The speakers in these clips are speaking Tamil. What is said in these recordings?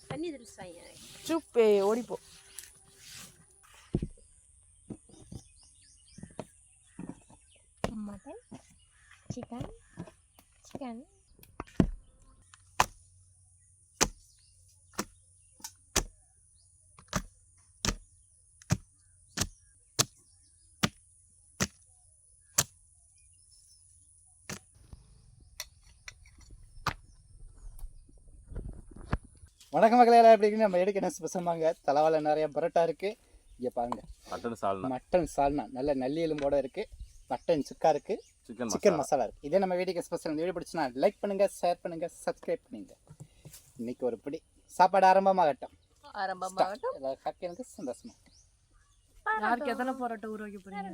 தண்ணி தெளிச்சாங்க சூப்பே ஓடிப்போ. மட்டன் சிக்கன் சிக்கன் வணக்கம் மக்களே, எல்லாம் எப்படி இருக்கு? நம்ம எடுக்க என்ன ஸ்பெஷல் வாங்க. தலைவாழை நிறைய பரோட்டா இருக்குது. இங்கே பாருங்க, மட்டன் சால்னா நல்ல நல்லி எலும்போட இருக்குது. மட்டன் சுக்கா இருக்குது, சிக்கன் மசாலா இருக்குது. இதே நம்ம வீடியோக்கு ஸ்பெஷல். இந்த வீடியோ பிடிச்சினா லைக் பண்ணுங்கள், ஷேர் பண்ணுங்கள், சப்ஸ்கிரைப் பண்ணுங்கள். இன்னைக்கு ஒரு பிடி சாப்பாடு ஆரம்பமாகட்டும். எல்லாரும் ஹாப்பியாக இருந்து சந்தோஷமா. யாருக்கு எத்தனை பரோட்டா ஊற வைக்க போறீங்க?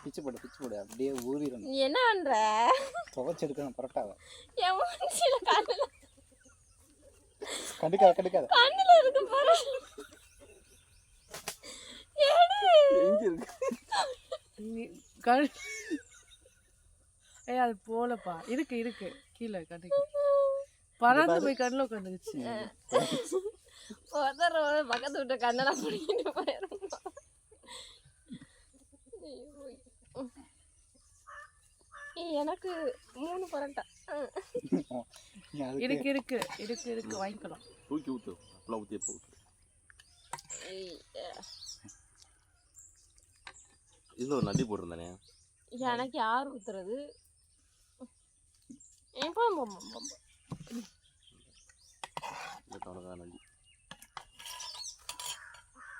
பிச்சு போடு அப்படியே ஊறிடும். நீ என்ன பண்ற? துவைச்சு எடுக்கணும் பரோட்டாவை. கண்டுக்காத கண்ணுல இருக்கு பாரு. அது போலப்பா இருக்கு கீழே கண்ணுக்கு பறந்து போய் கண்ணில் உட்காந்துக்குச்சு. பக்கத்து விட்ட கண்ணெல்லாம் பிடிக்கிட்டு போயிடும். எனக்கு 3 பரோட்டா இருக்கு வாங்கிக்கலாம். தூக்கி ஊத்து அப்பலாம் ஊத்தி போட்டு. இதுல ஒரு நடி போட்டுருந்தானே. எனக்கு யார் ஊத்துறது?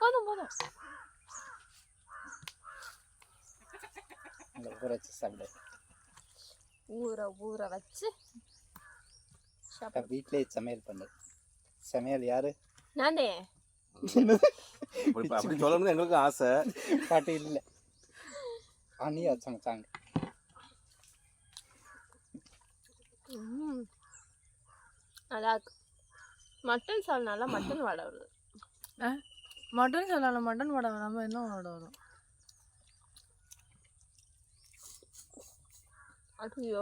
போதும் ஊற வச்சு வீட்டிலே சமையல் பண்ணு. சமையல் யாரு? நானே. அப்படி சொல்லணும்னு எங்களுக்கு ஆசை. பாட்டு இல்லை, அண்ணியா சமைச்சாங்க. நல்லா இருக்கு. மட்டன் சால்னால மட்டன் வடை வருது. மட்டன் சால்னால மட்டன் வடை வராமல் என்ன வடை வரும்? ஐயோ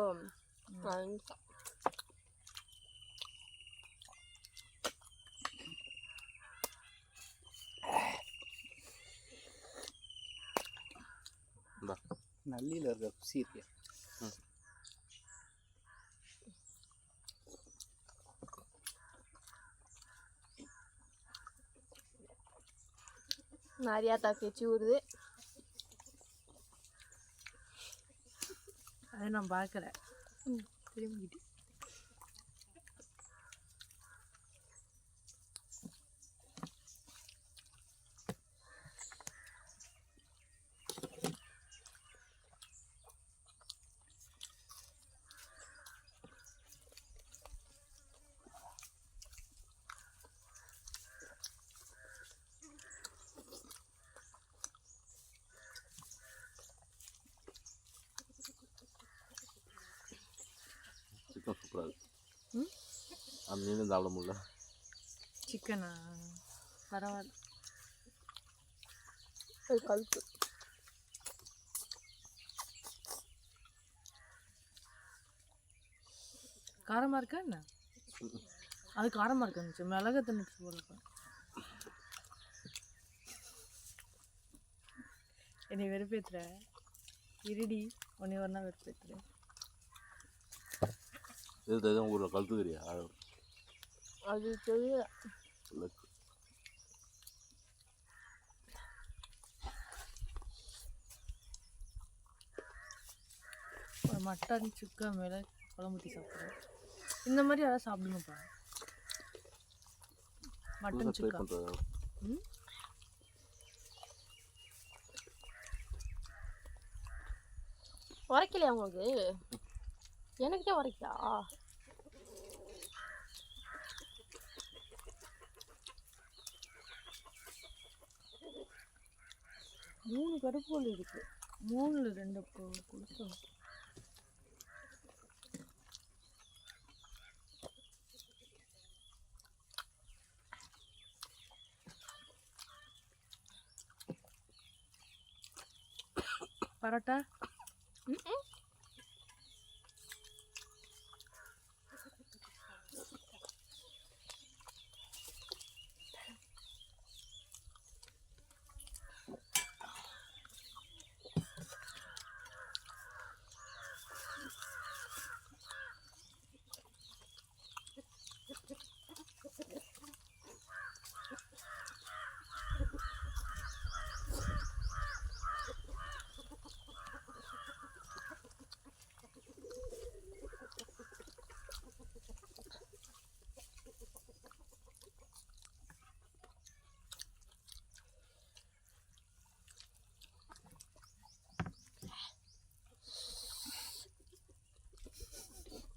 நல்லியில் இருக்க ருசி இருக்கு. நிறையா தாக்கி ஊறுது. அதை நான் பார்க்குறேன். திரும்பிட்டு சிக்கன் சூப்பராக இருக்கு. அந்த மீன் சாப்பிட முடியல. சிக்கனா பரவாயில்ல. கழுத்து காரமாக இருக்கா என்ன? அது காரமாக இருக்குன்னு மிளகா தின்னுட்டு போகிறப்ப என்னை வெறுப்பேற்றுற. இருடி உன்னை ஒரு நாள் வெறுப்பேற்றுறேன். இது ஊரில் கழுத்துக்கிறியா? அது தெரியல. ஒரு மட்டன் சுக்கா மேலே குழம்புத்தி சாப்பிட்றேன். இந்த மாதிரி யாராவது சாப்பிடுங்கப்பா. மட்டன் சுக்கா உரைக்கலையா உங்களுக்கு? எனக்கிட்டே உரைக்கா? மூணு கருப்போல் இருக்கு. 3ல் 2 கொடுத்தோம். பரோட்டா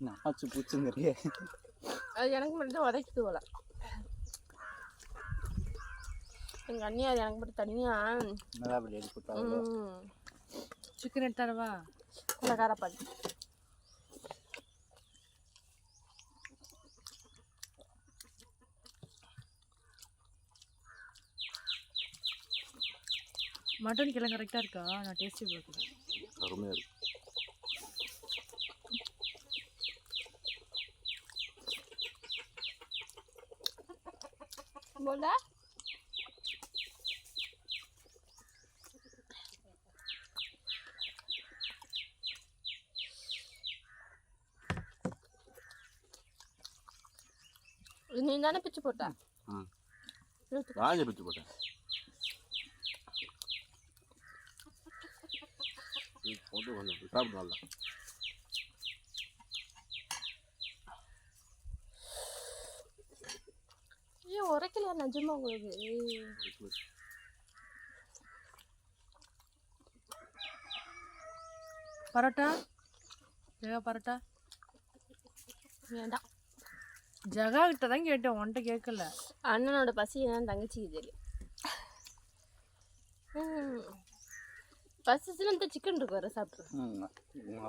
நாச்சு பூச்சுங்கிறீங்க. அது எனக்கு மட்டும் தான் உரைக்குது போல. எங்கள் அண்ணி அது எனக்கு மட்டும் தனியாக நல்லா அப்படி எடுத்து கொடுத்தாங்க. சிக்கன் எடுத்தாரவா இல்லை காரப்பாடி. மட்டன் கிழங்கு கரெக்டாக இருக்கா? நான் டேஸ்ட்டு பார்க்குறேன். அருமையாக இருக்கு. போல நீ தானே பிச்சு போட்ட? ம் வாங்கி பிச்சு போட்டேன். போட்டு கொஞ்சம் சாப்பிட்டு நல்லா. ஏன் உரைக்கலையா நிஜமா உங்களுக்கு? பரோட்டா ஜகா பரோட்டா வேண்டாம். ஜகா கிட்ட தான் கேட்டேன், உன்கிட்ட கேட்கல. அண்ணனோட பசி என்னன்னு தங்கச்சிக்கு தெரியும். பசிச்சுன்னு இந்த சிக்கன் இருக்கு வர சாப்பிட்ருவேன்.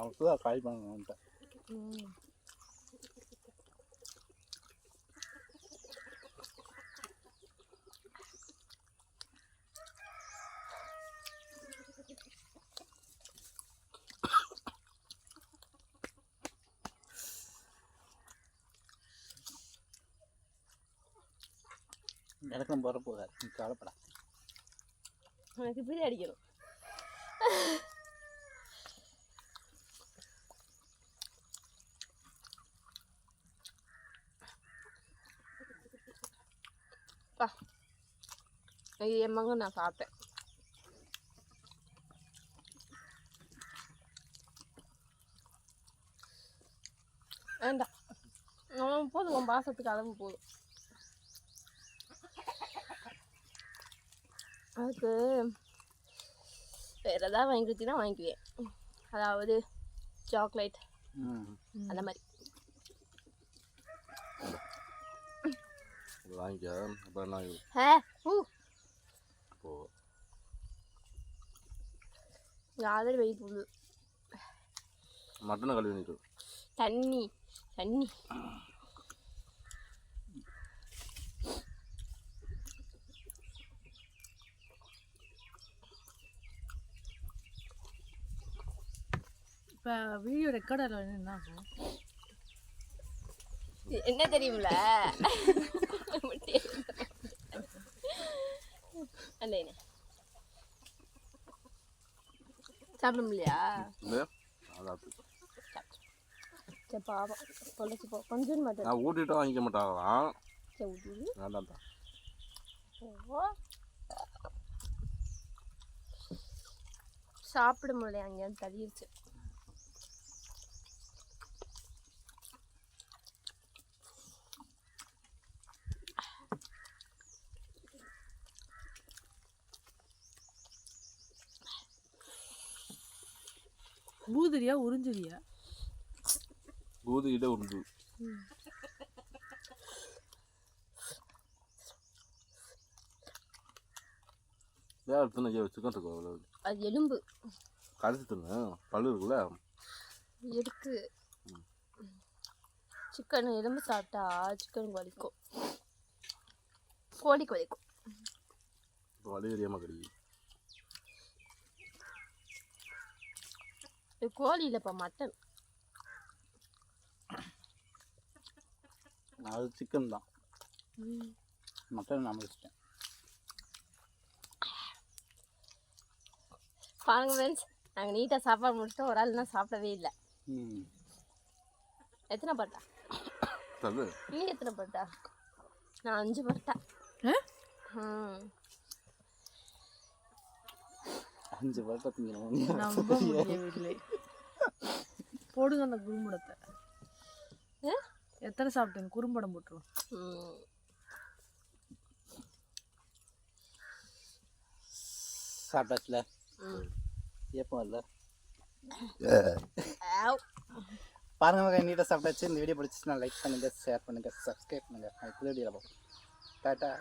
அவன் காய் பண்ணுவேன். எனக்கும் போகிற போகாது, நீ கவலைப்படா. எனக்கு இப்படி அடிக்கணும். இது எம்மங்க நான் சாப்பிட்டேன். வேண்டாம், போதும், உன் பாசத்துக்கு அளவு போதும். அதுக்கு வேறு எதாவது வாங்கி கொடுத்தீங்கன்னா வாங்கிக்குவேன். அதாவது சாக்லேட் அந்த மாதிரி வாங்கிக்க. அப்புறம் என்ன இப்போ ஆல்ரெடி வெயிட் போகுது. மட்டனை கழுவி நிற்கும். தண்ணி தண்ணி இப்போ வீடியோ ரெக்கார்ட் ஆகல என்ன ஆகும்? என்ன தெரியுமில சாப்பிட முடியா? சரி பாவம் தொலைச்சி போ கொஞ்சம் மட்டும். நான் ஊட்டிட்டு வாங்கிக்க மாட்டாங்களாம். சரி ஊட்டி வேண்டாம் தான். சாப்பிட முடியல, அங்கேயாவது தள்ளிடுச்சு. ஊதுறியா உறிஞ்சுறியா? ஊதிக்கிட்டே உறிஞ்சு. வேறு தின்னு சிக்கன் இருக்கு. அவ்வளோ அது எலும்பு கடைசி தின்னு பல்லு இருக்குல்ல இருக்கு. சிக்கன் எலும்பு சாப்பிட்டா சிக்கனுக்கு வலிக்கும், கோழிக்கு வலிக்கும். இப்போ வலி தெரியாமல் கிடைக்கும். இது கோழி இல்லைப்பா, மட்டன். அது சிக்கன் தான், மட்டன் நான் முடிச்சிட்டேன். பாருங்க ஃப்ரெண்ட்ஸ், நாங்கள் நீட்டாக சாப்பாடு முடிச்சிட்டோம். ஒரு ஆள் தான் சாப்பிடவே இல்லை. எத்தனை பரோட்டா? நீ எத்தனை பரோட்டா? நான் 5 பரோட்டா. 5 பரோட்டா திங்கணும். நம்ப முடியவில்லை. போடுங்க அந்த குறும்படத்தை. எத்தனை சாப்பிட்டேன்? குறும்படம் போட்டுருவோம். சாப்பிட்டாச்சுல, ஏப்பம் இல்லை. பாருங்க, நீட்டாக சாப்பிட்டாச்சு. இந்த வீடியோ பிடிச்சிச்சுன்னா லைக் பண்ணுங்கள், ஷேர் பண்ணுங்கள், சப்ஸ்கிரைப் பண்ணுங்கள். புது வீடியோவில் பார்ப்போம். டாட்டா.